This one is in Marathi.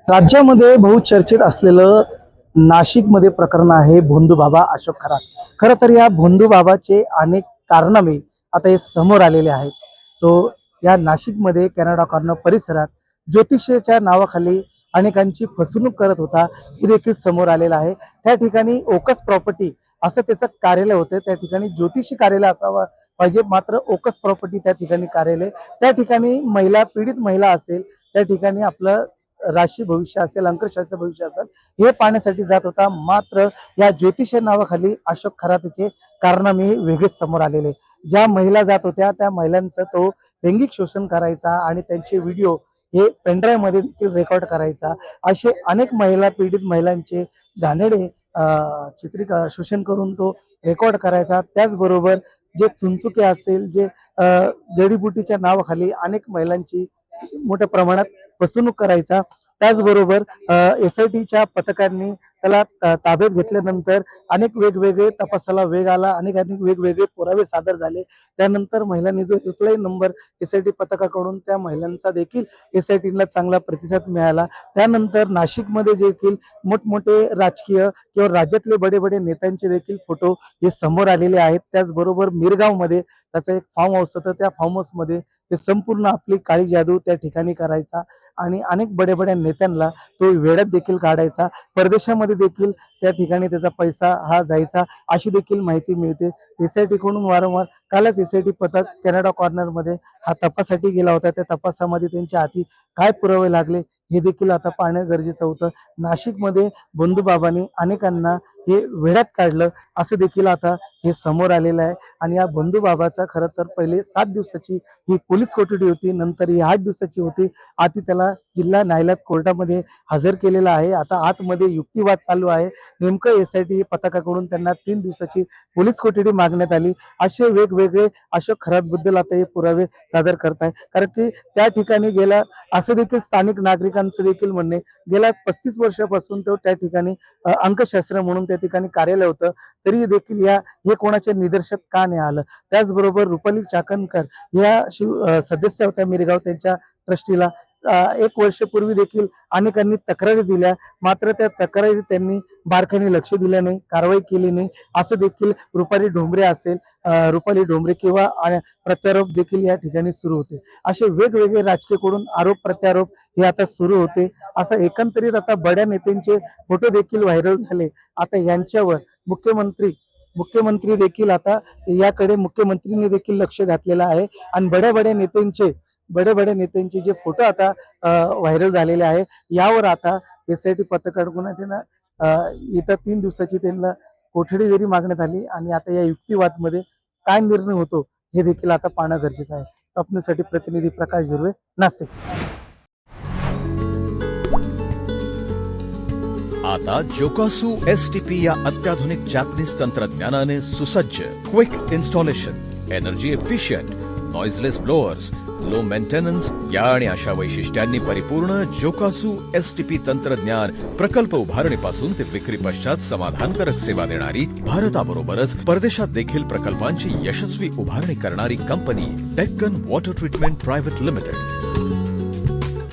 राज्यामध्ये बहुचर्चित असलेलं नाशिकमध्ये प्रकरण आहे भोंदूबाबा अशोक खरात. खरं तर या भोंदूबाबाचे अनेक कारनामे आता हे समोर आलेले आहेत. तो या नाशिकमध्ये कॅनडा कॉर्नर परिसरात ज्योतिषाच्या नावाखाली अनेकांची फसवणूक करत होता, हे देखील समोर आलेलं आहे. त्या ठिकाणी ओकस प्रॉपर्टी असं त्याचं कार्यालय होतं. त्या ठिकाणी ज्योतिषी कार्यालय असावं पाहिजे, मात्र ओकस प्रॉपर्टी त्या ठिकाणी कार्यालय. त्या ठिकाणी पीडित महिला असेल, त्या ठिकाणी आपलं राशी भविष्य असेल, अंकशास्त्र भविष्य असेल, हे पाहण्यासाठी जात होता. मात्र या ज्योतिष नावाखाली अशोक खरातेचे कारनामे वेगळेच समोर आलेले. ज्या महिला जात होत्या त्या महिलांचं तो लैंगिक शोषण करायचा आणि त्यांचे व्हिडिओ हे पेनड्राईव्ह मध्ये देखील रेकॉर्ड करायचा. असे अनेक पीडित महिलांचे घाणेरडे शोषण करून तो रेकॉर्ड करायचा. त्याचबरोबर जे चुनचुके असेल, जे जडीबुटीच्या नावाखाली अनेक महिलांची मोठ्या प्रमाणात फसवणूक करायचा. त्याचबरोबर SITच्या पथकांनी त्याला ताब्यात घेतल्यानंतर अनेक वेगवेगळे तपासाला वेग आला, अनेक वेगवेगळे पुरावे सादर झाले. त्यानंतर महिलांनी जो हेल्पलाईन नंबर SIT पथकाकडून त्या महिलांचा देखील SITला चांगला प्रतिसाद मिळाला. त्यानंतर नाशिकमध्ये देखील मोठमोठे राजकीय किंवा राज्यातले बडे बडे नेत्यांचे देखील फोटो हे समोर आलेले आहेत. त्याचबरोबर मिरगावमध्ये त्याचं एक फार्म हाऊस होतं. त्या फार्म हाऊसमध्ये ते संपूर्ण आपली काळी जादू त्या ठिकाणी करायचा आणि अनेक बड्या बड्या नेत्यांना तो वेड्यात देखील काढायचा. परदेशामध्ये देखील त्या ठिकाणी त्याचा पैसा हा जायचा, अशी देखील माहिती मिळते. SIT कडून वारंवार कालच SIT पथक कॅनडा कॉर्नर मध्ये हा तपासासाठी गेला होता. त्या तपासामध्ये त्यांच्या हाती काय पुरावे लागले हे देखील आता पाहणं गरजेचं होतं. नाशिकमध्ये भोंदूबाबांनी अनेकांना हे वेड्यात काढलं असं देखील आता हे समोर आलेलं आहे. आणि या भोंदूबाबाचा खरं तर पहिले 7 दिवसाची ही पोलीस कोठडी होती, नंतर ही 8 दिवसाची होती. आधी त्याला जिल्हा न्यायालयात कोर्टामध्ये हजर केलेला आहे. आता आतमध्ये युक्तिवाद चालू आहे. नेमकं SIT पथकाकडून त्यांना 3 दिवसाची पोलीस कोठडी मागण्यात आली. असे वेगवेगळे अशोक खरातबद्दल आता हे पुरावे सादर करताय. कारण की त्या ठिकाणी गेला असं देखील स्थानिक नागरिकांचं देखील म्हणणे, गेल्या 35 वर्षापासून तो त्या ठिकाणी अंकशास्त्र म्हणून त्या ठिकाणी कार्यालय होतं, तरी देखील हे कोणाच्या निदर्शनात का नाही आलं. त्याचबरोबर रुपाली चाकणकर या सदस्य होत्या मिरगाव, त्यांच्या ट्रस्टीला 1 वर्षापूर्वी देखील अनेकांनी तक्रारी दिल्या, मात्र त्या तक्रारी त्यांनी बारकाईने लक्ष दिलं नाही, कारवाई केली नाही. असं देखील रुपाली ढोंबरे किंवा प्रत्यारोप देखील या ठिकाणी सुरू होते. असे वेगवेगळे राजकीयकडून आरोप प्रत्यारोप हे आता सुरू होते. असं एकंदरीत आता बड्या नेत्यांचे फोटो देखील व्हायरल झाले. आता यांच्यावर मुख्यमंत्री देखील आता याकडे मुख्यमंत्रीने देखील लक्ष घातलेलं आहे. आणि बड्या बड्या नेत्यांचे जे फोटो आता व्हायरल झालेले आहे, यावर आता SIT पथकाकडून त्यांना येत्या 3 दिवसाची त्यांना कोठडी जरी मागण्यात आली. आणि आता या युक्तिवादमध्ये काय निर्णय होतो हे देखील आता पाहणं गरजेचं आहे. टॉप न्यूजसाठी प्रतिनिधी प्रकाश झुर्वे, नाशिक. आता जोकासू STP या अत्याधुनिक जॅपनीज तंत्रज्ञानाने सुसज्ज, quick installation, energy efficient, noiseless blowers, low maintenance या आणि अशा वैशिष्ट्यांनी परिपूर्ण जोकासू STP तंत्रज्ञान प्रकल्प उभारणीपासून ते विक्री पश्चात समाधानकारक सेवा देणारी, भारताबरोबरच परदेशात देखील प्रकल्पांची यशस्वी उभारणी करणारी company Deccan water treatment private limited.